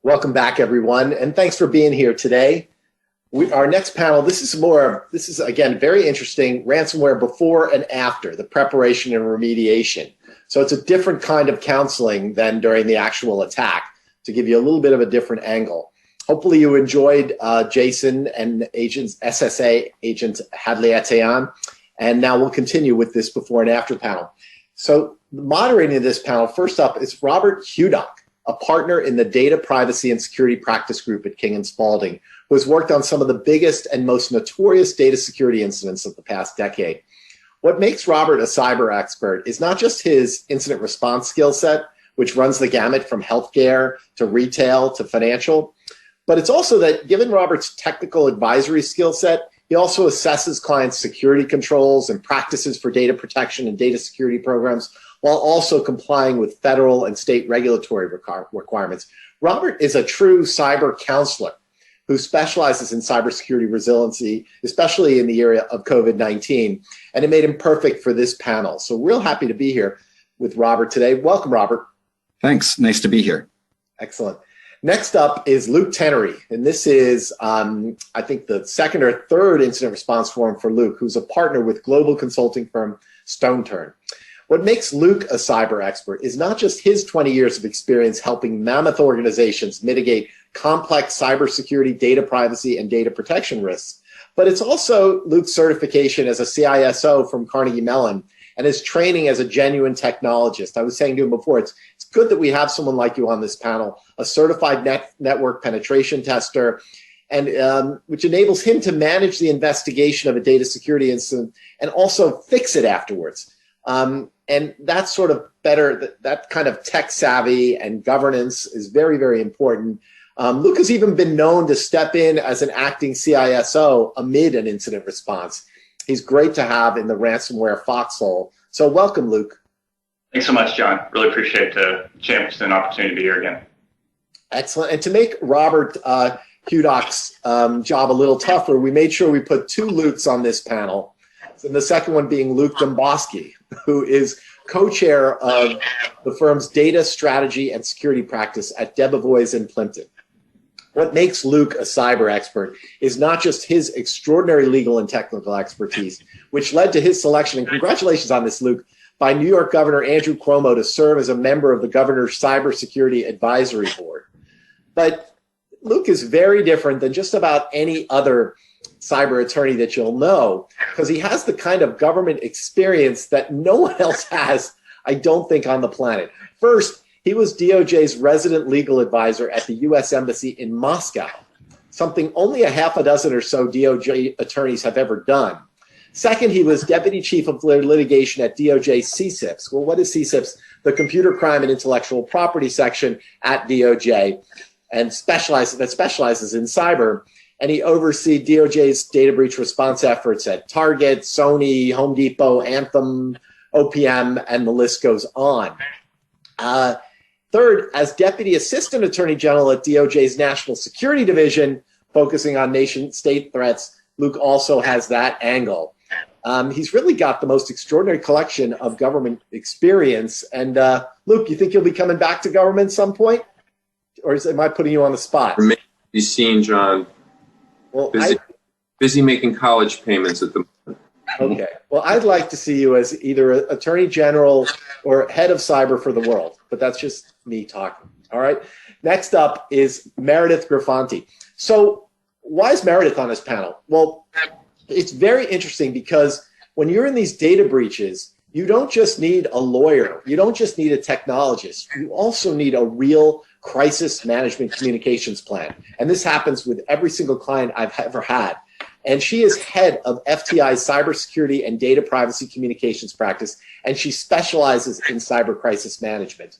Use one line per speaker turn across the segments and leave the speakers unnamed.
Welcome back, everyone, and thanks for being here today. Our next panel, this is again, very interesting, ransomware before and after, the preparation and remediation. So it's a different kind of counseling than during the actual attack, to give you a little bit of a different angle. Hopefully you enjoyed Jason and SSA agent Hadley Etienne, and now we'll continue with this before and after panel. So moderating this panel, first up is Robert Hudock, a partner in the Data Privacy and Security Practice Group at King & Spalding, who has worked on some of the biggest and most notorious data security incidents of the past decade. What makes Robert a cyber expert is not just his incident response skill set, which runs the gamut from healthcare to retail to financial, but it's also that given Robert's technical advisory skill set, he also assesses clients' security controls and practices for data protection and data security programs, while also complying with federal and state regulatory requirements. Robert is a true cyber counselor who specializes in cybersecurity resiliency, especially in the area of COVID-19, and it made him perfect for this panel. So real happy to be here with Robert today. Welcome, Robert.
Thanks, nice to be here.
Excellent. Next up is Luke Tenery, and this is, I think, the second or third incident response forum for Luke, who's a partner with global consulting firm StoneTurn. What makes Luke a cyber expert is not just his 20 years of experience helping mammoth organizations mitigate complex cybersecurity, data privacy, and data protection risks, but it's also Luke's certification as a CISO from Carnegie Mellon and his training as a genuine technologist. I was saying to him before, it's good that we have someone like you on this panel, a certified network penetration tester, and which enables him to manage the investigation of a data security incident and also fix it afterwards. And that's sort of better, that kind of tech savvy and governance is very, very important. Luke has even been known to step in as an acting CISO amid an incident response. He's great to have in the ransomware foxhole. So welcome, Luke.
Thanks so much, John. Really appreciate the chance and opportunity to be here again.
Excellent. And to make Robert Hudock's job a little tougher, we made sure we put two Lukes on this panel. And the second one being Luke Dembosky, who is co-chair of the firm's data strategy and security practice at Debevoise in Plimpton. What makes Luke a cyber expert is not just his extraordinary legal and technical expertise, which led to his selection, and congratulations on this, Luke, by New York Governor Andrew Cuomo to serve as a member of the governor's Cybersecurity Advisory Board. But Luke is very different than just about any other cyber attorney that you'll know, because he has the kind of government experience that no one else has, I don't think, on the planet. First, he was DOJ's resident legal advisor at the U.S. Embassy in Moscow, something only a half a dozen or so DOJ attorneys have ever done. Second, he was deputy chief of litigation at DOJ CSIPS. Well, what is CSIPS? The Computer Crime and Intellectual Property section at DOJ, and specializes in cyber. And he oversees DOJ's data breach response efforts at Target, Sony, Home Depot, Anthem, OPM, and the list goes on. Third, as Deputy Assistant Attorney General at DOJ's National Security Division, focusing on nation-state threats, Luke also has that angle. He's really got the most extraordinary collection of government experience. And Luke, you think you'll be coming back to government at some point? Or am I putting you on the spot?
Remains to be seen, John.
Well,
busy making college payments at the moment.
Okay. Well, I'd like to see you as either Attorney General or head of cyber for the world, but that's just me talking. All right. Next up is Meredith Guaranti. So why is Meredith on this panel? Well, it's very interesting because when you're in these data breaches, you don't just need a lawyer. You don't just need a technologist. You also need a real crisis management communications plan. And this happens with every single client I've ever had. And she is head of FTI's cybersecurity and data privacy communications practice, and she specializes in cyber crisis management.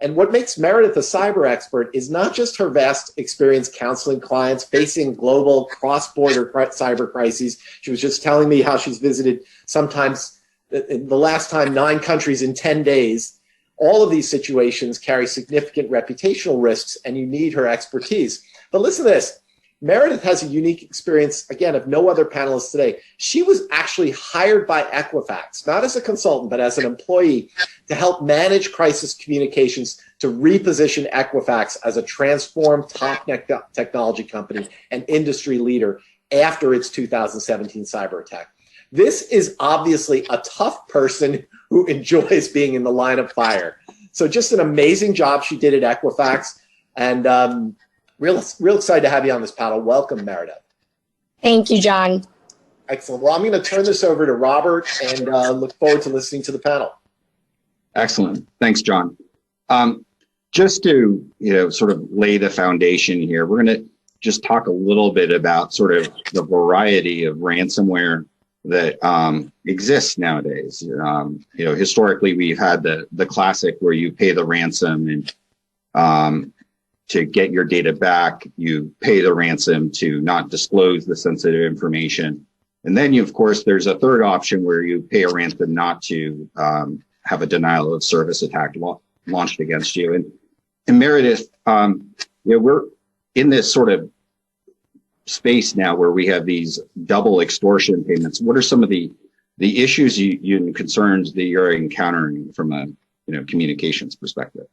And what makes Meredith a cyber expert is not just her vast experience counseling clients facing global cross-border cyber crises. She was just telling me how she's visited sometimes, the last time, 9 countries in 10 days. All of these situations carry significant reputational risks, and you need her expertise. But listen to this. Meredith has a unique experience, again, of no other panelists today. She was actually hired by Equifax, not as a consultant, but as an employee to help manage crisis communications to reposition Equifax as a transformed top technology company and industry leader after its 2017 cyber attack. This is obviously a tough person who enjoys being in the line of fire. So just an amazing job she did at Equifax. And real excited to have you on this panel. Welcome, Meredith.
Thank you, John.
Excellent. Well, I'm going to turn this over to Robert and look forward to listening to the panel.
Excellent. Thanks, John. Just to sort of lay the foundation here, we're going to just talk a little bit about sort of the variety of ransomware that exists nowadays. Historically, we've had the classic where you pay the ransom and to get your data back, you pay the ransom to not disclose the sensitive information. And then, of course, there's a third option where you pay a ransom not to have a denial of service attack launched against you. And Meredith, we're in this sort of space now where we have these double extortion payments. What are some of the issues you concerns that you're encountering from a communications perspective?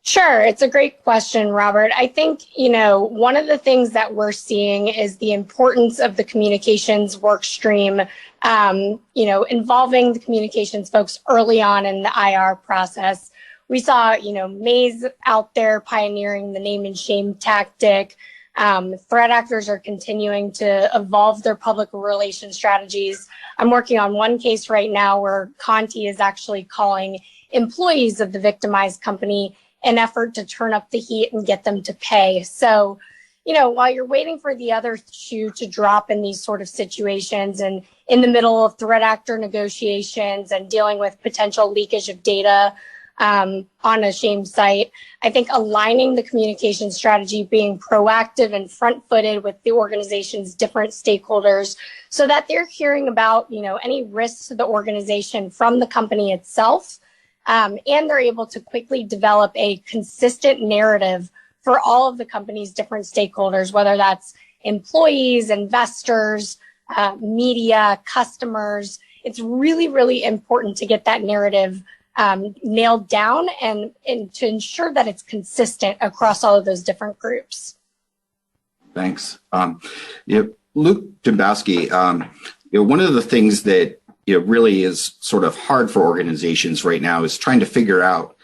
Sure. It's a great question, Robert. I think, one of the things that we're seeing is the importance of the communications work stream, involving the communications folks early on in the IR process. We saw, Maze out there pioneering the name and shame tactic. Threat actors are continuing to evolve their public relations strategies. I'm working on one case right now where Conti is actually calling employees of the victimized company an effort to turn up the heat and get them to pay. So, while you're waiting for the other shoe to drop in these sort of situations and in the middle of threat actor negotiations and dealing with potential leakage of data on a shame site, I think aligning the communication strategy, being proactive and front-footed with the organization's different stakeholders so that they're hearing about, any risks to the organization from the company itself. And they're able to quickly develop a consistent narrative for all of the company's different stakeholders, whether that's employees, investors, media, customers. It's really, really important to get that narrative nailed down and to ensure that it's consistent across all of those different groups.
Thanks. Luke Dembosky, one of the things that really is sort of hard for organizations right now is trying to figure out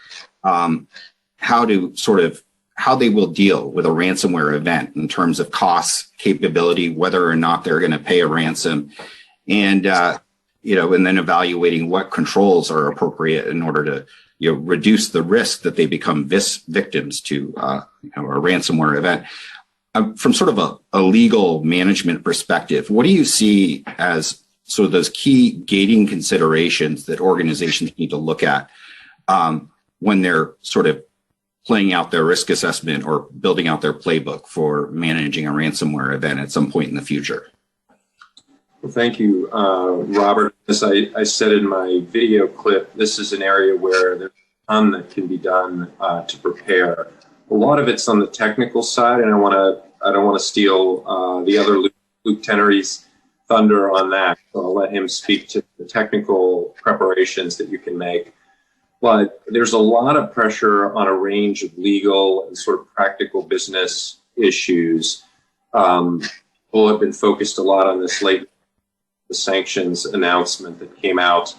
how they will deal with a ransomware event in terms of costs, capability, whether or not they're going to pay a ransom, and and then evaluating what controls are appropriate in order to reduce the risk that they become victims to a ransomware event. From sort of a legal management perspective, what do you see as sort of those key gating considerations that organizations need to look at when they're sort of playing out their risk assessment or building out their playbook for managing a ransomware event at some point in the future?
Well, thank you, Robert. As I said in my video clip, this is an area where there's a ton that can be done to prepare. A lot of it's on the technical side, and I don't want to steal the other Luke Tenery's thunder on that. So I'll let him speak to the technical preparations that you can make. But there's a lot of pressure on a range of legal and sort of practical business issues. People have been focused a lot on this the sanctions announcement that came out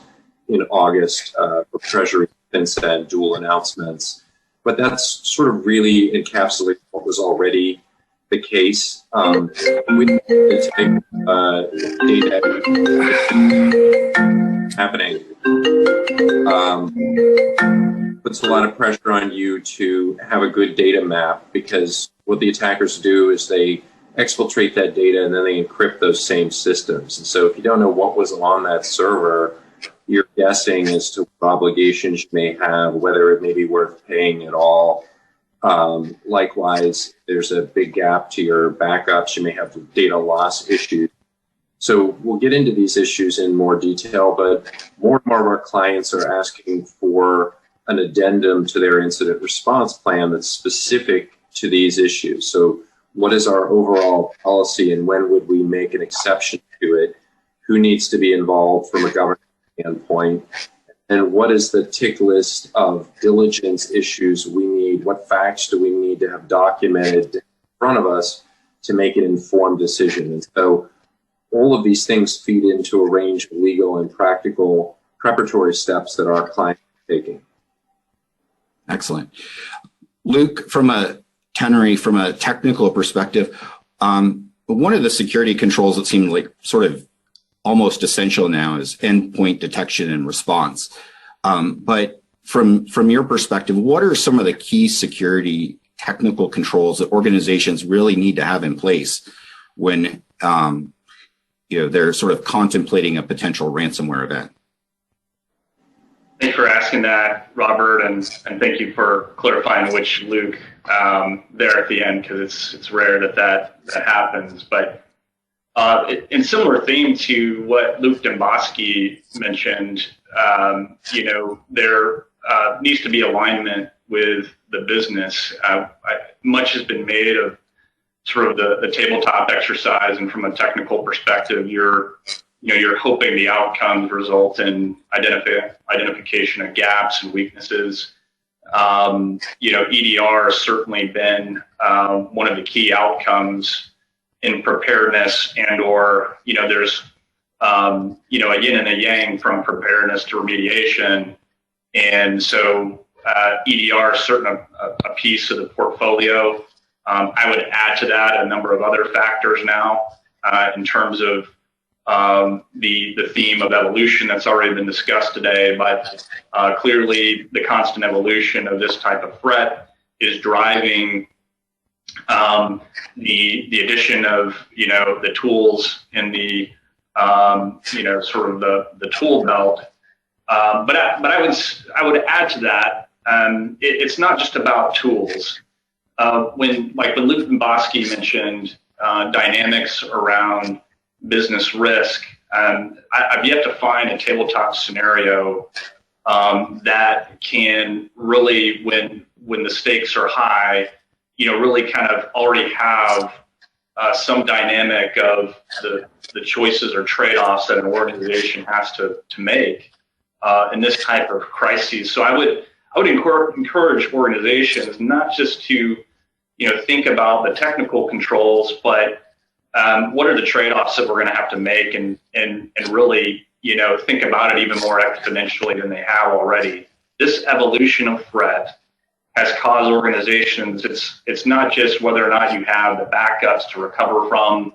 in August for Treasury FinCEN dual announcements. But that's sort of really encapsulated what was already the case. We need to take data happening. Puts a lot of pressure on you to have a good data map, because what the attackers do is they exfiltrate that data and then they encrypt those same systems. And so if you don't know what was on that server, you're guessing as to what obligations you may have, whether it may be worth paying at all. Likewise, there's a big gap to your backups. You may have data loss issues. So we'll get into these issues in more detail, but more and more of our clients are asking for an addendum to their incident response plan that's specific to these issues. So what is our overall policy and when would we make an exception to it? Who needs to be involved from a government standpoint? And what is the tick list of diligence issues we need? What facts do we need to have documented in front of us to make an informed decision? And so all of these things feed into a range of legal and practical preparatory steps that our clients are taking.
Excellent. Luke, from a Tenery, from a technical perspective, one of the security controls that seem like sort of almost essential now is endpoint detection and response. But from your perspective, what are some of the key security technical controls that organizations really need to have in place when they're sort of contemplating a potential ransomware event?
Thanks for asking that, Robert, and thank you for clarifying which Luke there at the end, because it's rare that happens. But in similar theme to what Luke Dembosky mentioned, there needs to be alignment with the business. Much has been made of sort of the tabletop exercise, and from a technical perspective, you're hoping the outcomes result in identification of gaps and weaknesses. EDR has certainly been one of the key outcomes in preparedness, or there's a yin and a yang from preparedness to remediation, and so EDR is certainly a piece of the portfolio. I would add to that a number of other factors now in terms of the theme of evolution that's already been discussed today, but clearly the constant evolution of this type of threat is driving the addition of the tools in the sort of the tool belt. But I would add to that, it's not just about tools. When Luke Dembosky mentioned dynamics around business risk, I've yet to find a tabletop scenario that can really, when the stakes are high, really kind of already have some dynamic of the choices or trade-offs that an organization has to make in this type of crises. So I would encourage organizations not just to think about the technical controls, but what are the trade-offs that we're going to have to make, and really think about it even more exponentially than they have already. This evolution of threat has caused organizations, it's not just whether or not you have the backups to recover from.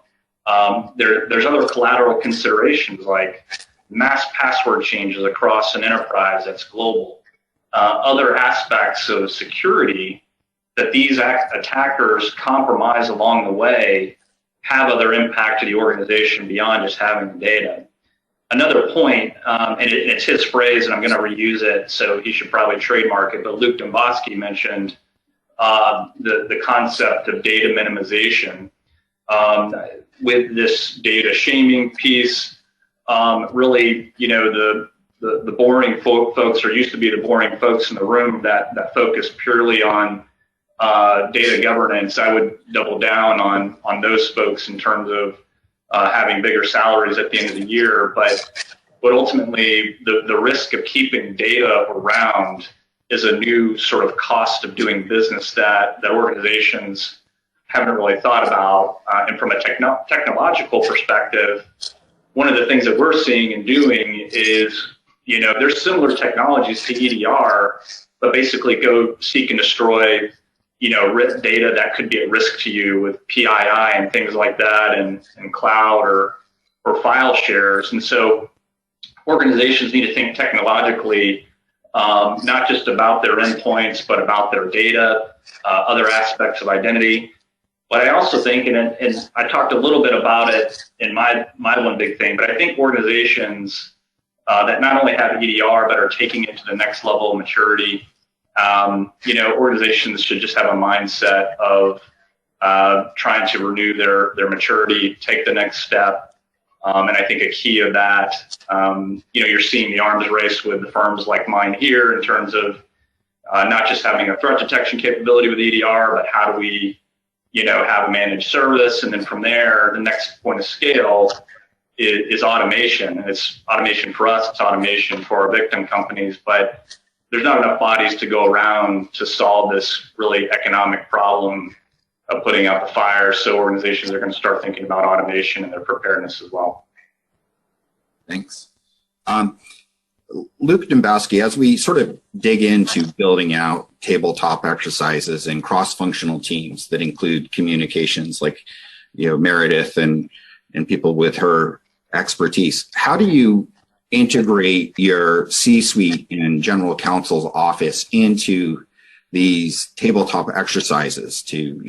There's other collateral considerations like mass password changes across an enterprise that's global. Other aspects of security that these attackers compromise along the way have other impact to the organization beyond just having the data. Another point, and it's his phrase, and I'm going to reuse it, so he should probably trademark it, but Luke Dembosky mentioned the concept of data minimization. With this data shaming piece, really, the boring folks, or used to be the boring folks in the room that focus purely on data governance, I would double down on those folks in terms of having bigger salaries at the end of the year. But ultimately, the risk of keeping data around is a new sort of cost of doing business that organizations haven't really thought about. And from a technological perspective, one of the things that we're seeing and doing is, there's similar technologies to EDR, but basically go seek and destroy data that could be at risk to you with PII and things like that, and cloud or file shares. And so organizations need to think technologically, not just about their endpoints, but about their data, other aspects of identity. But I also think, and I talked a little bit about it in my one big thing, but I think organizations that not only have EDR, but are taking it to the next level of maturity, organizations should just have a mindset of trying to renew their maturity, take the next step. And I think a key of that, you're seeing the arms race with the firms like mine here in terms of not just having a threat detection capability with EDR, but how do we have a managed service, and then from there, the next point of scale is automation. And it's automation for us, it's automation for our victim companies, but there's not enough bodies to go around to solve this really economic problem of putting out the fire. So organizations are going to start thinking about automation and their preparedness as well.
Thanks. Luke Dembosky, as we sort of dig into building out tabletop exercises and cross-functional teams that include communications like, Meredith and people with her expertise, how do you integrate your C-suite and general counsel's office into these tabletop exercises to,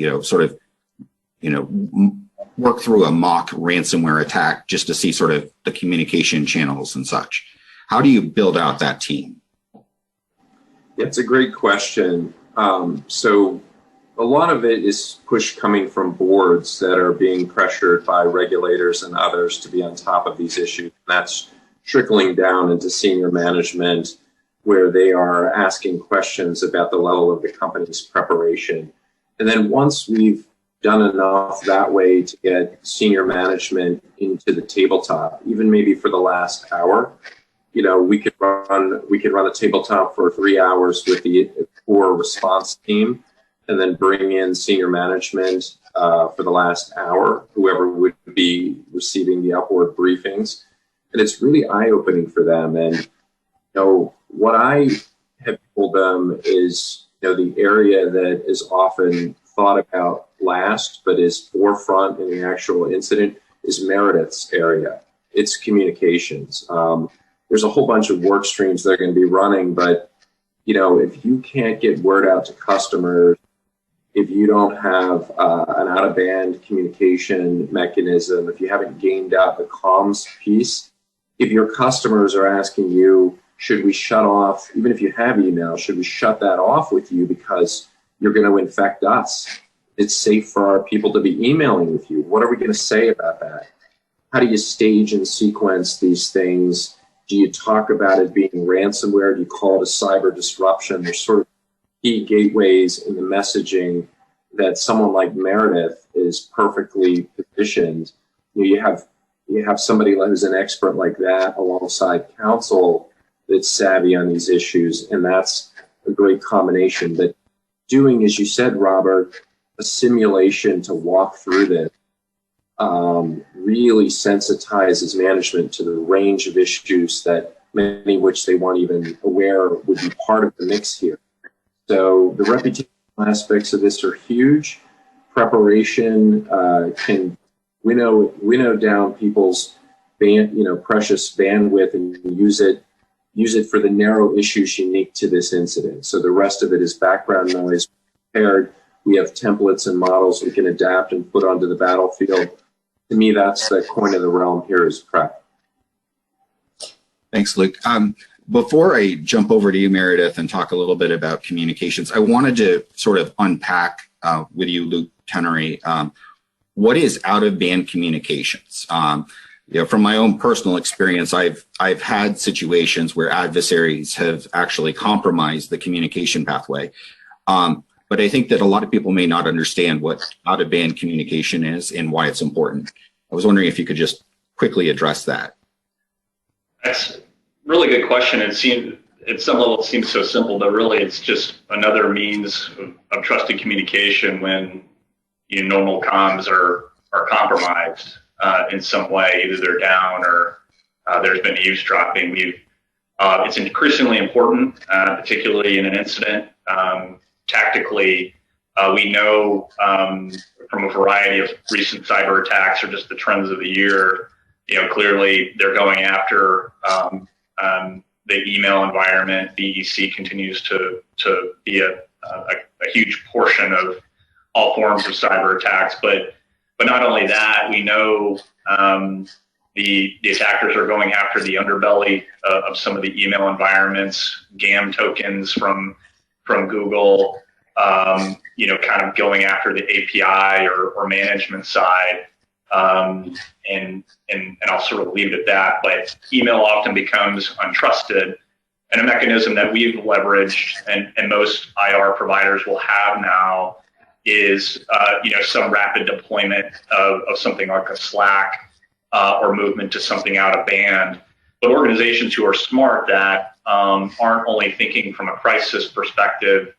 work through a mock ransomware attack just to see sort of the communication channels and such? How do you build out that team?
Yeah, it's a great question. So a lot of it is push coming from boards that are being pressured by regulators and others to be on top of these issues. That's trickling down into senior management, where they are asking questions about the level of the company's preparation. And then once we've done enough that way to get senior management into the tabletop, even maybe for the last hour, we could run a tabletop for 3 hours with the core response team, and then bring in senior management for the last hour, whoever would be receiving the upward briefings. And it's really eye-opening for them. And what I have told them is, the area that is often thought about last, but is forefront in the actual incident, is Meredith's area. It's communications. There's a whole bunch of work streams that are going to be running, but if you can't get word out to customers, if you don't have an out-of-band communication mechanism, if you haven't gamed out the comms piece, if your customers are asking you, should we shut off, even if you have email, should we shut that off with you because you're going to infect us? It's safe for our people to be emailing with you. What are we going to say about that? How do you stage and sequence these things? Do you talk about it being ransomware? Do you call it a cyber disruption? There's sort of key gateways in the messaging that someone like Meredith is perfectly positioned. You have somebody who's an expert like that alongside counsel that's savvy on these issues, and that's a great combination. But doing, as you said, Robert, a simulation to walk through this really sensitizes management to the range of issues that many of which they weren't even aware would be part of the mix here. So the reputational aspects of this are huge. Preparation can winnow down people's precious bandwidth and use it for the narrow issues unique to this incident. So the rest of it is background noise. Prepared. We have templates and models we can adapt and put onto the battlefield. To me, that's the coin of the realm here is prep.
Thanks, Luke. Before I jump over to you, Meredith, and talk a little bit about communications, I wanted to sort of unpack with you, Luke Tenery, what is out-of-band communications? From my own personal experience, I've had situations where adversaries have actually compromised the communication pathway. But I think that a lot of people may not understand what out-of-band communication is and why it's important. I was wondering if you could just quickly address that.
That's a really good question. It seems, at some level, it seems so simple, but really it's just another means of trusted communication when normal comms are compromised in some way. Either they're down or there's been eavesdropping. It's increasingly important, particularly in an incident. Tactically, we know from a variety of recent cyber attacks or just the trends of the year, clearly they're going after the email environment. BEC continues to be a huge portion of all forms of cyber attacks. But not only that, we know the attackers are going after the underbelly of some of the email environments, GAM tokens from Google, kind of going after the API or management side. And I'll sort of leave it at that. But email often becomes untrusted, and a mechanism that we've leveraged and most IR providers will have now is, some rapid deployment of something like a Slack or movement to something out of band. But organizations who are smart that aren't only thinking from a crisis perspective,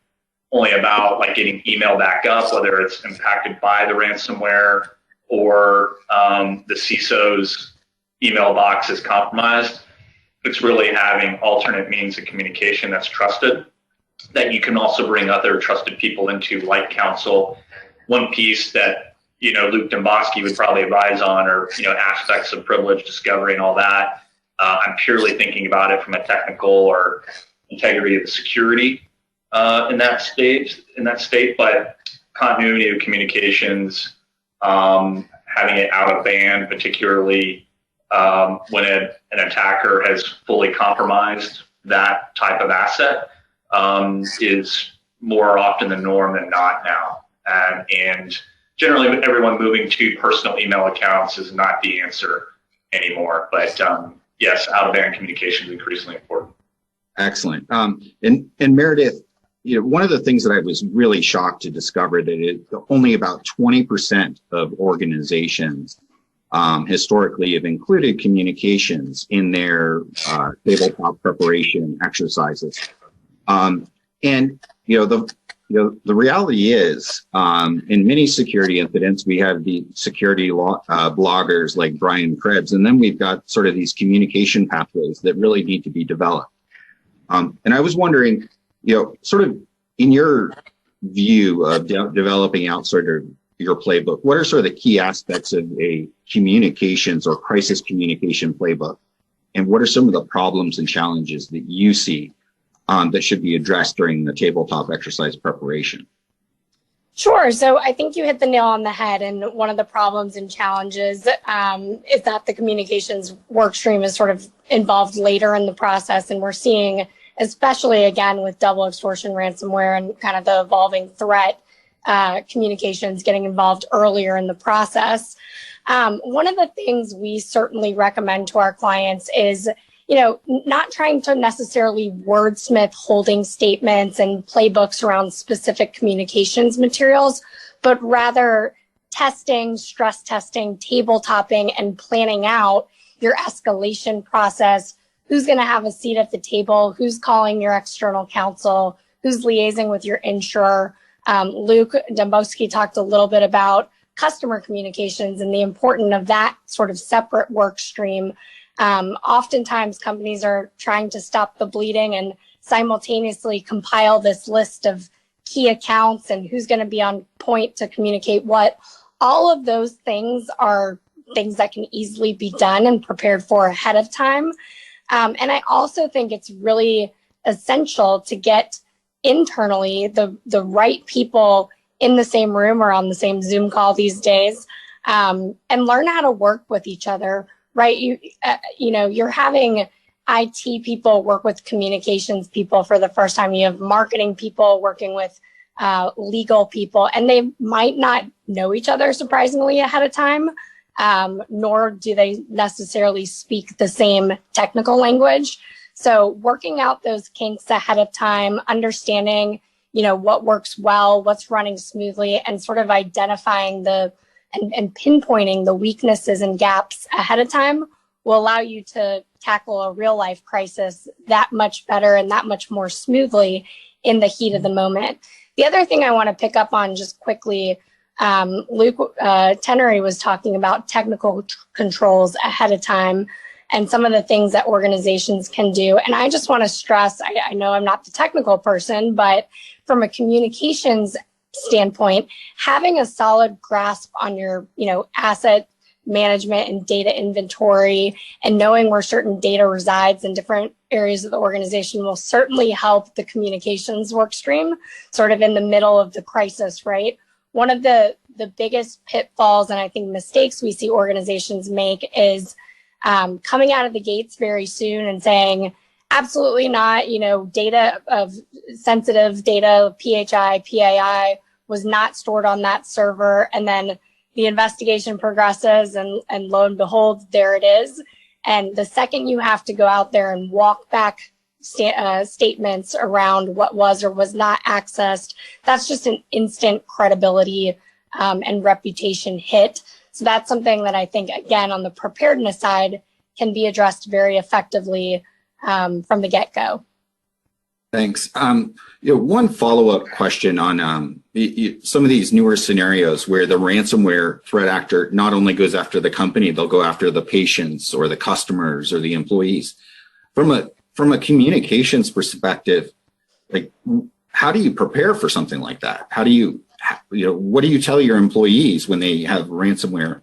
only about like getting email back up, whether it's impacted by the ransomware or the CISO's email box is compromised. It's really having alternate means of communication that's trusted, that you can also bring other trusted people into, like counsel. One piece that, Luke Dembosky would probably advise on, or, aspects of privilege discovery and all that. I'm purely thinking about it from a technical or integrity of the security in that state, but continuity of communications, having it out of band, particularly when an attacker has fully compromised that type of asset, is more often the norm than not now. And generally, everyone moving to personal email accounts is not the answer anymore. But yes, out-of-band communication is increasingly important.
Excellent. And Meredith, one of the things that I was really shocked to discover that only about 20% of organizations historically have included communications in their tabletop preparation exercises. The reality is, in many security incidents, we have the security bloggers like Brian Krebs, and then we've got sort of these communication pathways that really need to be developed. And I was wondering, sort of in your view of developing out sort of your playbook, what are sort of the key aspects of a communications or crisis communication playbook? And what are some of the problems and challenges that you see that should be addressed during the tabletop exercise preparation?
Sure. So I think you hit the nail on the head. And one of the problems and challenges is that the communications work stream is sort of involved later in the process. And we're seeing, especially again with double extortion ransomware and kind of the evolving threat, communications getting involved earlier in the process. One of the things we certainly recommend to our clients is, not trying to necessarily wordsmith holding statements and playbooks around specific communications materials, but rather testing, stress testing, tabletopping, and planning out your escalation process. Who's going to have a seat at the table? Who's calling your external counsel? Who's liaising with your insurer? Luke Dembosky talked a little bit about customer communications and the importance of that sort of separate work stream. Oftentimes companies are trying to stop the bleeding and simultaneously compile this list of key accounts and who's going to be on point to communicate what. All of those things are things that can easily be done and prepared for ahead of time. And I also think it's really essential to get internally the right people in the same room or on the same Zoom call these days, and learn how to work with each other. Right, you're having IT people work with communications people for the first time. You have marketing people working with legal people, and they might not know each other surprisingly ahead of time, nor do they necessarily speak the same technical language. So working out those kinks ahead of time, understanding, what works well, what's running smoothly, and sort of identifying and pinpointing the weaknesses and gaps ahead of time will allow you to tackle a real life crisis that much better and that much more smoothly in the heat of the moment. The other thing I want to pick up on just quickly, Luke Tenery was talking about technical controls ahead of time and some of the things that organizations can do. And I just want to stress, I know I'm not the technical person, but from a communications standpoint, having a solid grasp on your, asset management and data inventory and knowing where certain data resides in different areas of the organization will certainly help the communications work stream sort of in the middle of the crisis, right? One of the biggest pitfalls and I think mistakes we see organizations make is coming out of the gates very soon and saying, absolutely not, data of sensitive data, PHI, PAI, was not stored on that server. And then the investigation progresses and lo and behold, there it is. And the second you have to go out there and walk back statements around what was or was not accessed, that's just an instant credibility and reputation hit. So that's something that I think, again, on the preparedness side, can be addressed very effectively from the get-go.
Thanks. One follow-up question on some of these newer scenarios where the ransomware threat actor not only goes after the company, they'll go after the patients or the customers or the employees. From a communications perspective, like, how do you prepare for something like that? How do you, what do you tell your employees when they have ransomware,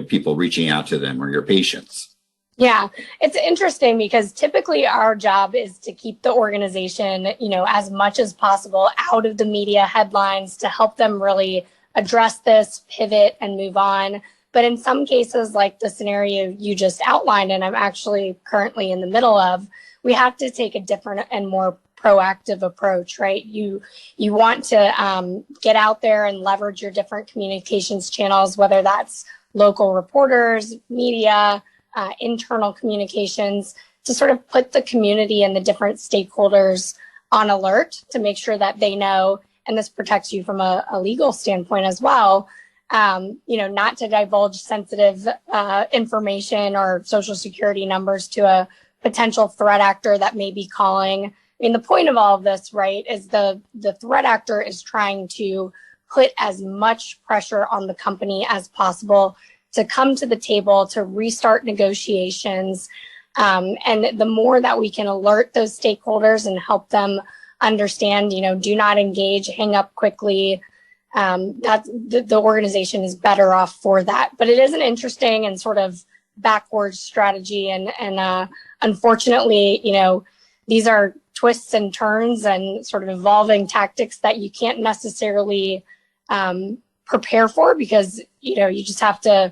people reaching out to them or your patients?
Yeah, it's interesting because typically our job is to keep the organization, as much as possible out of the media headlines to help them really address this, pivot, and move on. But in some cases, like the scenario you just outlined, and I'm actually currently in the middle of, we have to take a different and more proactive approach, right? You want to get out there and leverage your different communications channels, whether that's local reporters, media, internal communications, to sort of put the community and the different stakeholders on alert to make sure that they know, and this protects you from a legal standpoint as well, not to divulge sensitive information or social security numbers to a potential threat actor that may be calling. I mean, the point of all of this, right, is the threat actor is trying to put as much pressure on the company as possible to come to the table, to restart negotiations. And the more that we can alert those stakeholders and help them understand, do not engage, hang up quickly, that the organization is better off for that. But it is an interesting and sort of backwards strategy. And unfortunately, these are twists and turns and sort of evolving tactics that you can't necessarily prepare for, because you just have to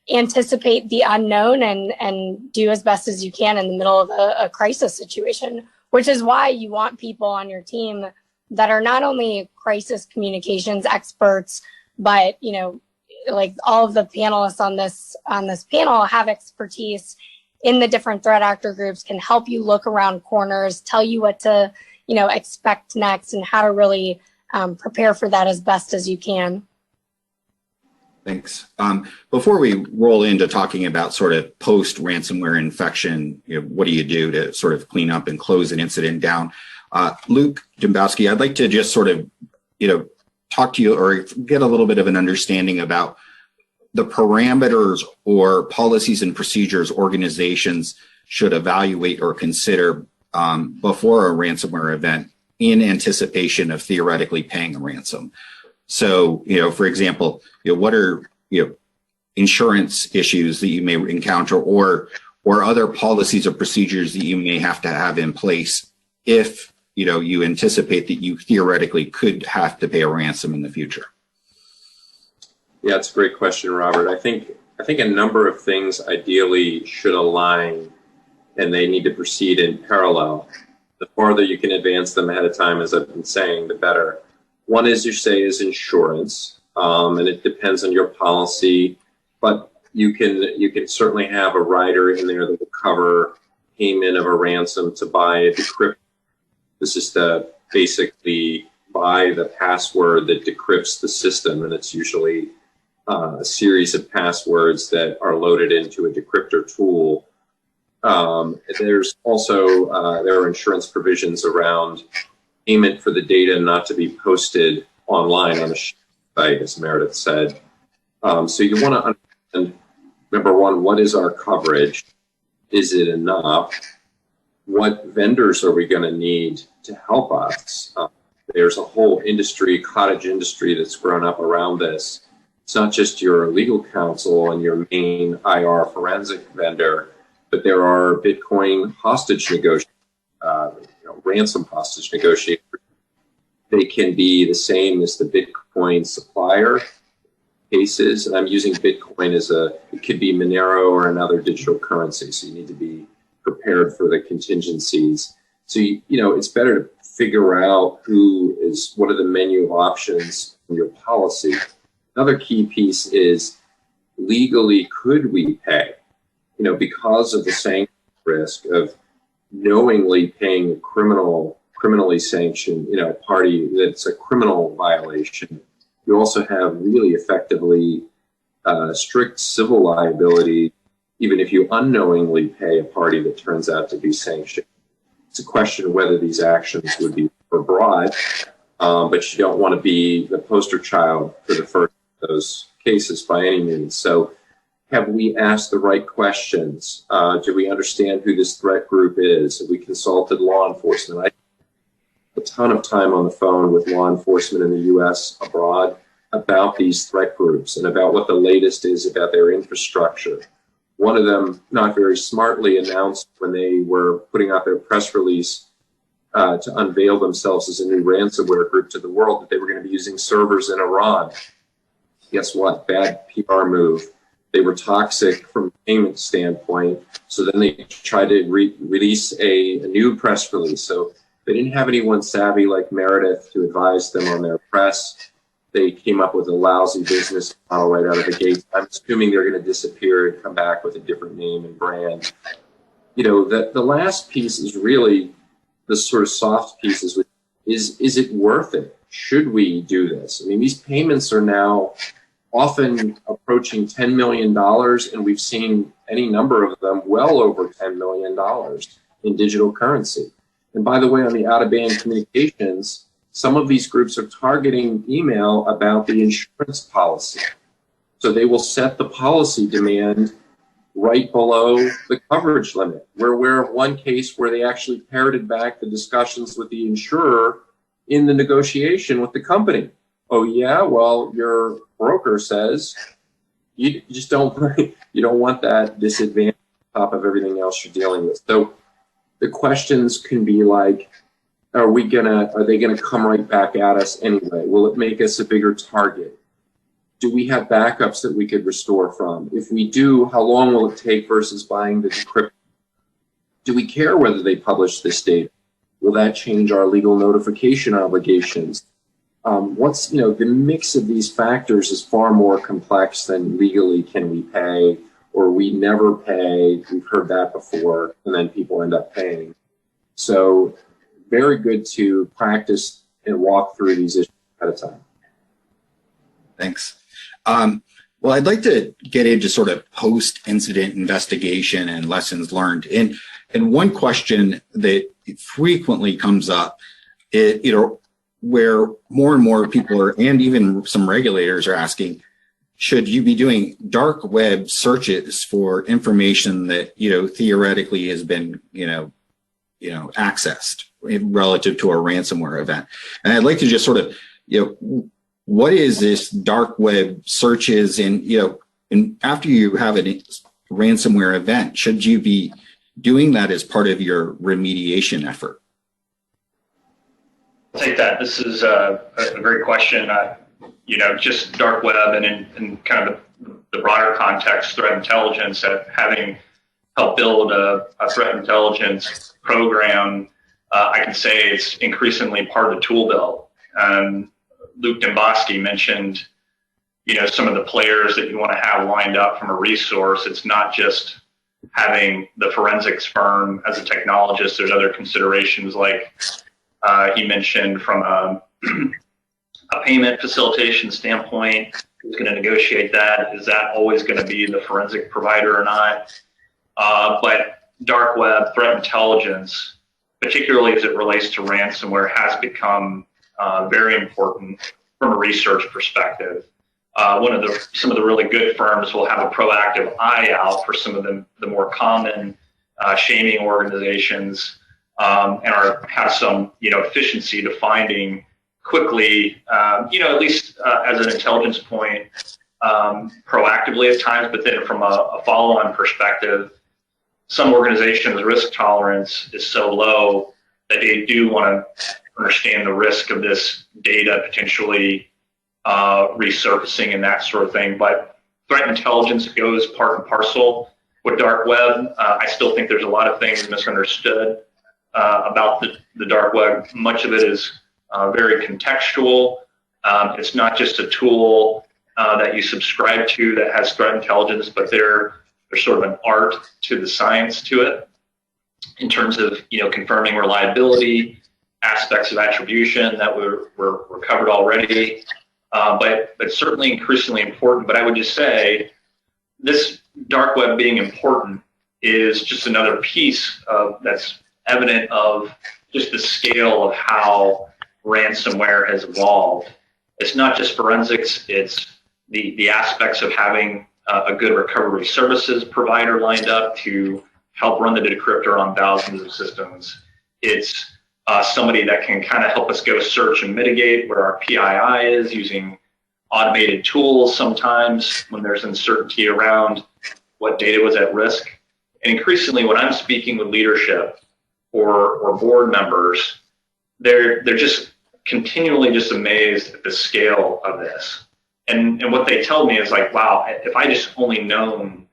anticipate the unknown and do as best as you can in the middle of a crisis situation, which is why you want people on your team that are not only crisis communications experts, but like all of the panelists on this panel have expertise in the different threat actor groups, can help you look around corners, tell you what to expect next, and how to really prepare for that as best as you can.
Thanks. Before we roll into talking about sort of post ransomware infection, what do you do to sort of clean up and close an incident down? Luke Dembosky, I'd like to just sort of, talk to you or get a little bit of an understanding about the parameters or policies and procedures organizations should evaluate or consider before a ransomware event in anticipation of theoretically paying a ransom. So, for example, what are, insurance issues that you may encounter or other policies or procedures that you may have to have in place if, you anticipate that you theoretically could have to pay a ransom in the future?
Yeah, it's a great question, Robert. I think a number of things ideally should align, and they need to proceed in parallel. The farther you can advance them ahead of time, as I've been saying, the better. One, as you say, is insurance, and it depends on your policy, but you can certainly have a rider in there that will cover payment of a ransom to buy a decryptor. This is to basically buy the password that decrypts the system, and it's usually a series of passwords that are loaded into a decryptor tool. There's also there are insurance provisions around payment for the data not to be posted online on a site, as Meredith said. So you want to understand, number one, what is our coverage? Is it enough? What vendors are we going to need to help us? There's a whole industry, cottage industry, that's grown up around this. It's not just your legal counsel and your main IR forensic vendor, but there are Bitcoin hostage negotiators, ransom hostage negotiators. They can be the same as the Bitcoin supplier cases. And I'm using Bitcoin as it could be Monero or another digital currency. So you need to be prepared for the contingencies. So, it's better to figure out what are the menu of options in your policy. Another key piece is legally, could we pay? Because of the sanction risk of knowingly paying a criminally sanctioned, party that's a criminal violation. You also have really effectively strict civil liability, even if you unknowingly pay a party that turns out to be sanctioned. It's a question of whether these actions would be overbroad, but you don't want to be the poster child for the first of those cases by any means. So have we asked the right questions? Do we understand who this threat group is? Have we consulted law enforcement? I spent a ton of time on the phone with law enforcement in the U.S., abroad, about these threat groups and about what the latest is about their infrastructure. One of them, not very smartly, announced when they were putting out their press release to unveil themselves as a new ransomware group to the world that they were going to be using servers in Iran. Guess what? Bad PR move. They were toxic from a payment standpoint. So then they tried to release a new press release. So they didn't have anyone savvy like Meredith to advise them on their press. They came up with a lousy business model right out of the gate. I'm assuming they're going to disappear and come back with a different name and brand. The last piece is really the sort of soft pieces. Is it worth it? Should we do this? I mean, these payments are now often approaching $10 million, and we've seen any number of them well over $10 million in digital currency. And by the way, on the out-of-band communications, some of these groups are targeting email about the insurance policy. So they will set the policy demand right below the coverage limit. We're aware of one case where they actually parroted back the discussions with the insurer in the negotiation with the company. Oh yeah, well, your broker says you just don't want that disadvantage on top of everything else you're dealing with. So the questions can be like, are they gonna come right back at us anyway? Will it make us a bigger target? Do we have backups that we could restore from? If we do, how long will it take versus buying the decryption? Do we care whether they publish this data? Will that change our legal notification obligations? The mix of these factors is far more complex than legally can we pay or we never pay. We've heard that before, and then people end up paying. So very good to practice and walk through these issues at a time.
Thanks. Well, I'd like to get into sort of post-incident investigation and lessons learned. And one question that frequently comes up, where more and more people are, and even some regulators are asking, should you be doing dark web searches for information that, theoretically has been, accessed relative to a ransomware event? And I'd like to just sort of, what is this dark web searches, and after you have a ransomware event, should you be doing that as part of your remediation effort?
I'll take that. This is a great question. Just dark web and in kind of the broader context, threat intelligence, having helped build a threat intelligence program, I can say it's increasingly part of the tool belt. Luke Dembosky mentioned, some of the players that you want to have lined up from a resource. It's not just having the forensics firm as a technologist. There's other considerations like he mentioned from a payment facilitation standpoint. Who's going to negotiate that? Is that always going to be the forensic provider or not? But dark web threat intelligence, particularly as it relates to ransomware, has become very important from a research perspective. Some of the really good firms will have a proactive eye out for some of the more common shaming organizations, and have some efficiency to finding quickly, at least as an intelligence point, proactively at times. But then from a follow-on perspective, some organizations' risk tolerance is so low that they do want to understand the risk of this data potentially resurfacing and that sort of thing. But threat intelligence goes part and parcel with dark web. I still think there's a lot of things misunderstood about the dark web. Much of it is very contextual. It's not just a tool that you subscribe to that has threat intelligence, but there's sort of an art to the science to it. in terms of, confirming reliability, aspects of attribution that were covered already, but certainly increasingly important. But I would just say this dark web being important is just another piece that's evident of just the scale of how ransomware has evolved. It's not just forensics, it's the aspects of having a good recovery services provider lined up to help run the decryptor on thousands of systems. It's somebody that can kind of help us go search and mitigate where our PII is using automated tools sometimes when there's uncertainty around what data was at risk. And increasingly, when I'm speaking with leadership or board members, they're just continually just amazed at the scale of this. And what they tell me is like, wow, if I just only known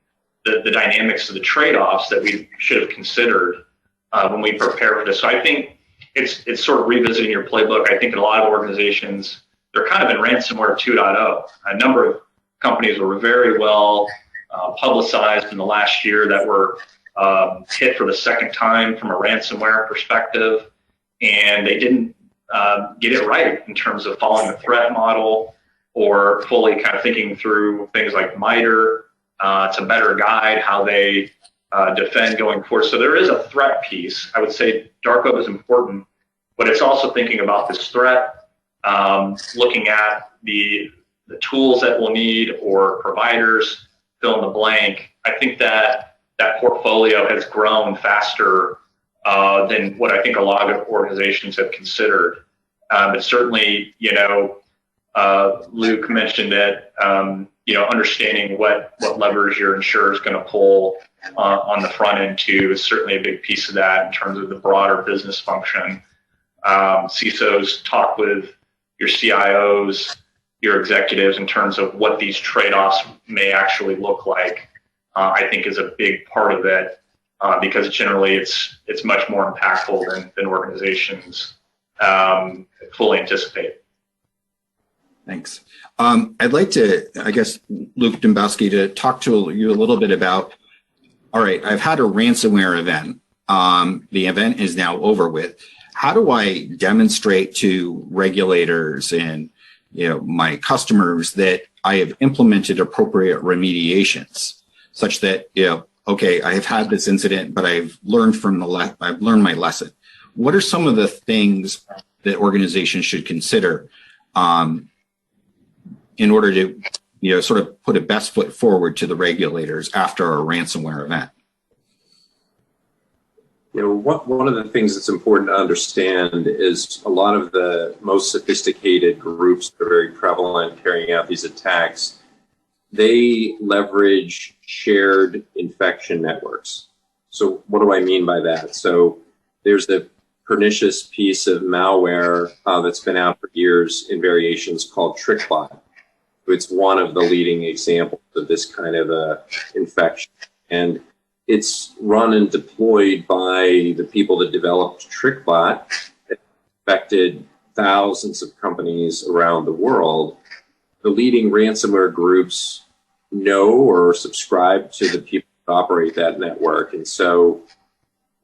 the dynamics of the trade-offs that we should have considered when we prepare for this. So I think it's sort of revisiting your playbook. I think in a lot of organizations, they're kind of in ransomware 2.0. A number of companies were very well publicized in the last year that were hit for the second time from a ransomware perspective, and they didn't get it right in terms of following the threat model or fully kind of thinking through things like MITRE to better guide how they defend going forward. So there is a threat piece. I would say dark web is important, but it's also thinking about this threat, looking at the tools that we'll need or providers, fill in the blank. I think that portfolio has grown faster than what I think a lot of organizations have considered. But certainly, Luke mentioned that, understanding what levers your insurer is going to pull on the front end too is certainly a big piece of that in terms of the broader business function. CISOs talk with your CIOs, your executives in terms of what these trade-offs may actually look like. I think is a big part of it because generally it's much more impactful than organizations fully anticipate.
Thanks. I'd like to, I guess, Luke Dembosky, to talk to you a little bit about, all right, I've had a ransomware event. The event is now over with. How do I demonstrate to regulators and my customers that I have implemented appropriate remediations such that, okay, I have had this incident, but I've learned I've learned my lesson. What are some of the things that organizations should consider in order to, sort of put a best foot forward to the regulators after a ransomware event?
One of the things that's important to understand is a lot of the most sophisticated groups that are very prevalent carrying out these attacks, they leverage shared infection networks. So what do I mean by that? So there's the pernicious piece of malware that's been out for years in variations called TrickBot. It's one of the leading examples of this kind of a infection. And it's run and deployed by the people that developed TrickBot. It affected thousands of companies around the world. The leading ransomware groups know or subscribe to the people that operate that network. And so,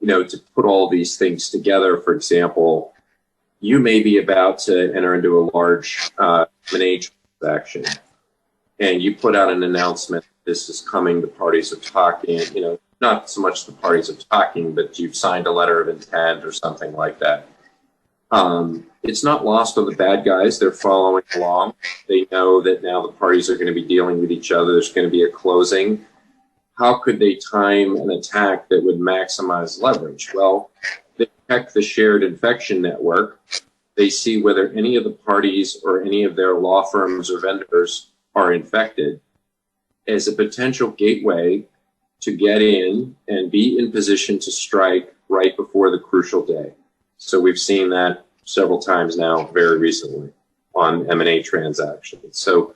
to put all these things together, for example, you may be about to enter into a large M&A transaction, and you put out an announcement, this is coming, the parties are talking, not so much the parties are talking, but you've signed a letter of intent or something like that. It's not lost on the bad guys. They're following along. They know that now the parties are going to be dealing with each other. There's going to be a closing. How could they time an attack that would maximize leverage? Well, they check the shared infection network. They see whether any of the parties or any of their law firms or vendors are infected as a potential gateway to get in and be in position to strike right before the crucial day. So we've seen that several times now, very recently, on M&A transactions. So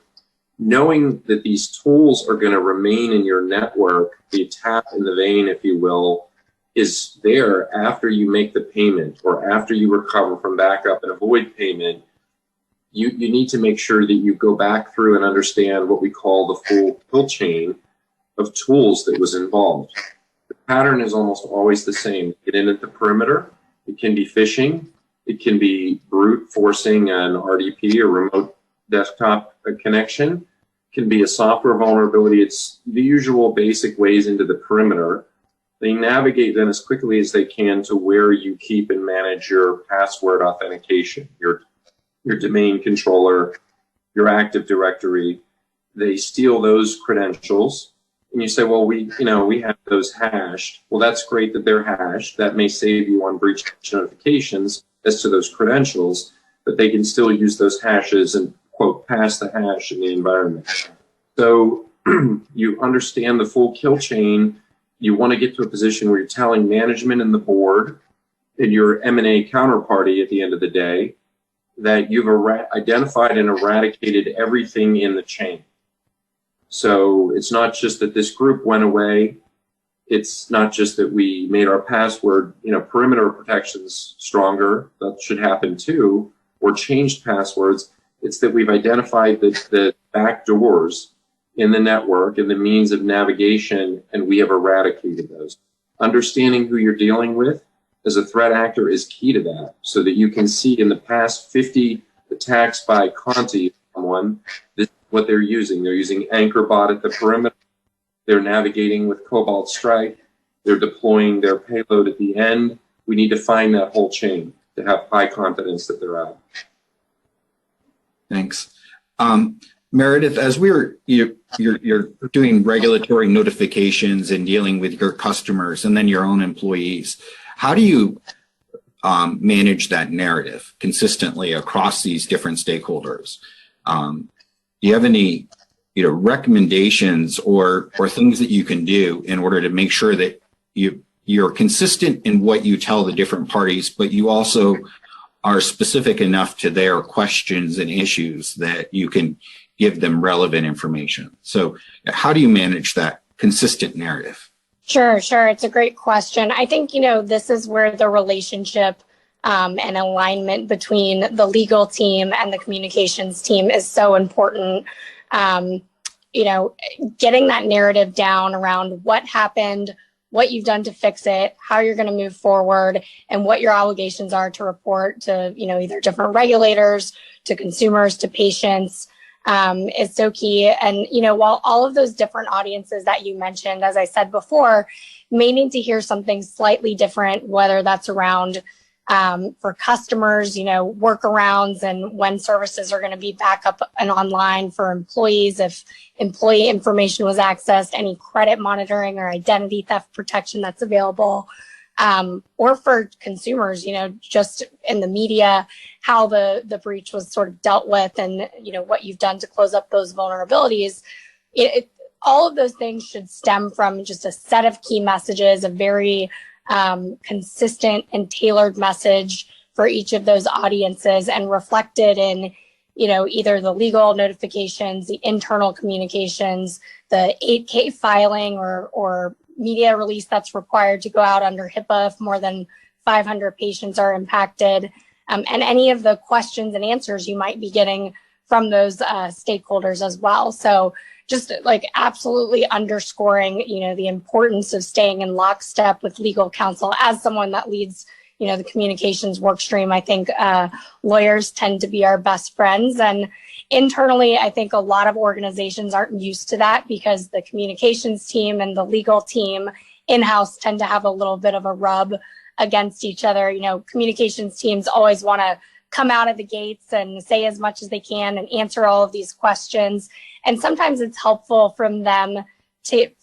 knowing that these tools are going to remain in your network, the tap in the vein, if you will, is there after you make the payment or after you recover from backup and avoid payment. You need to make sure that you go back through and understand what we call the full kill chain of tools that was involved. The pattern is almost always the same. Get in at the perimeter. It can be phishing. It can be brute forcing an RDP or remote desktop connection. It can be a software vulnerability. It's the usual basic ways into the perimeter. They navigate then as quickly as they can to where you keep and manage your password authentication, your domain controller, your Active Directory. They steal those credentials, and you say, well, we have those hashed. Well, that's great that they're hashed. That may save you on breach notifications as to those credentials, but they can still use those hashes and, quote, pass the hash in the environment. So you understand the full kill chain. You want to get to a position where you're telling management and the board and your M&A counterparty at the end of the day that you've identified and eradicated everything in the chain. So it's not just that this group went away. It's not just that we made our password, perimeter protections stronger. That should happen too, or changed passwords. It's that we've identified the back doors in the network and the means of navigation, and we have eradicated those. Understanding who you're dealing with as a threat actor is key to that, so that you can see in the past 50 attacks by Conti, this is what they're using. They're using AnchorBot at the perimeter. They're navigating with Cobalt Strike. They're deploying their payload at the end. We need to find that whole chain to have high confidence that they're out.
Thanks. Meredith, as you're doing regulatory notifications and dealing with your customers and then your own employees, how do you manage that narrative consistently across these different stakeholders? Do you have any recommendations or things that you can do in order to make sure that you're consistent in what you tell the different parties, but you also are specific enough to their questions and issues that you can give them relevant information? So how do you manage that consistent narrative?
Sure. It's a great question. I think, this is where the relationship and alignment between the legal team and the communications team is so important. Getting that narrative down around what happened, what you've done to fix it, how you're going to move forward, and what your obligations are to report to, either different regulators, to consumers, to patients, is so key. And, while all of those different audiences that you mentioned, as I said before, may need to hear something slightly different, whether that's around for customers, workarounds and when services are going to be back up and online for employees, if employee information was accessed, any credit monitoring or identity theft protection that's available, or for consumers, just in the media, how the breach was sort of dealt with and, what you've done to close up those vulnerabilities. All of those things should stem from just a set of key messages, a very consistent and tailored message for each of those audiences, and reflected in, either the legal notifications, the internal communications, the 8K filing or media release that's required to go out under HIPAA if more than 500 patients are impacted, and any of the questions and answers you might be getting from those stakeholders as well. So just absolutely underscoring, the importance of staying in lockstep with legal counsel. As someone that leads, the communications work stream, I think lawyers tend to be our best friends. And internally, I think a lot of organizations aren't used to that because the communications team and the legal team in-house tend to have a little bit of a rub against each other. Communications teams always want to come out of the gates and say as much as they can and answer all of these questions. And sometimes it's helpful from them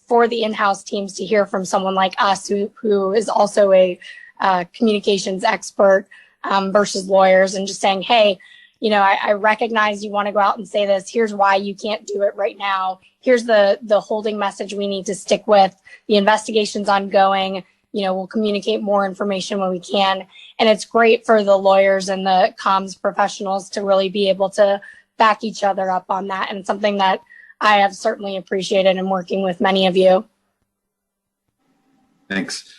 for the in-house teams to hear from someone like us who is also a communications expert versus lawyers, and just saying, hey, I recognize you want to go out and say this. Here's why you can't do it right now. Here's the holding message we need to stick with. The investigation's ongoing. We'll communicate more information when we can. And it's great for the lawyers and the comms professionals to really be able to back each other up on that. And something that I have certainly appreciated in working with many of you.
Thanks.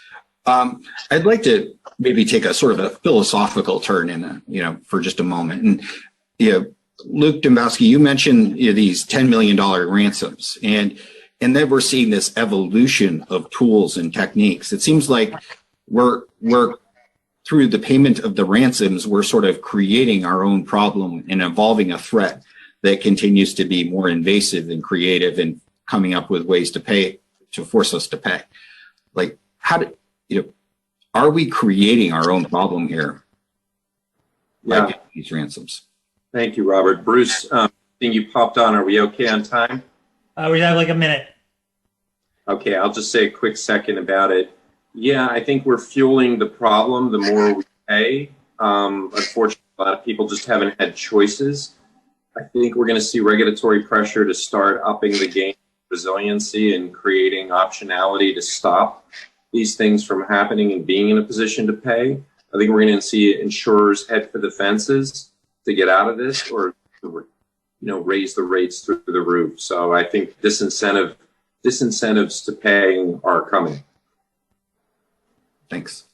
I'd like to maybe take a sort of a philosophical turn for just a moment. And, Luke Dembosky, you mentioned these $10 million ransoms, and and then we're seeing this evolution of tools and techniques. It seems like we're through the payment of the ransoms, we're sort of creating our own problem and evolving a threat that continues to be more invasive and creative and coming up with ways to pay, to force us to pay. Like, are we creating our own problem here?
Yeah.
By these ransoms.
Thank you, Robert. Bruce, I think you popped on. Are we okay on time?
We have like a minute.
Okay, I'll just say a quick second about it. Yeah, I think we're fueling the problem the more we pay. Unfortunately, a lot of people just haven't had choices. I think we're going to see regulatory pressure to start upping the game of resiliency and creating optionality to stop these things from happening and being in a position to pay. I think we're going to see insurers head for the fences to get out of this, or raise the rates through the roof. So I think disincentives to paying are coming.
Thanks.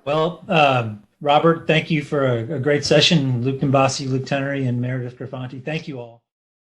Well, Robert, thank you for a great session. Luke Dembosky, Luke Tenery, and Meredith Griffanti. Thank you all.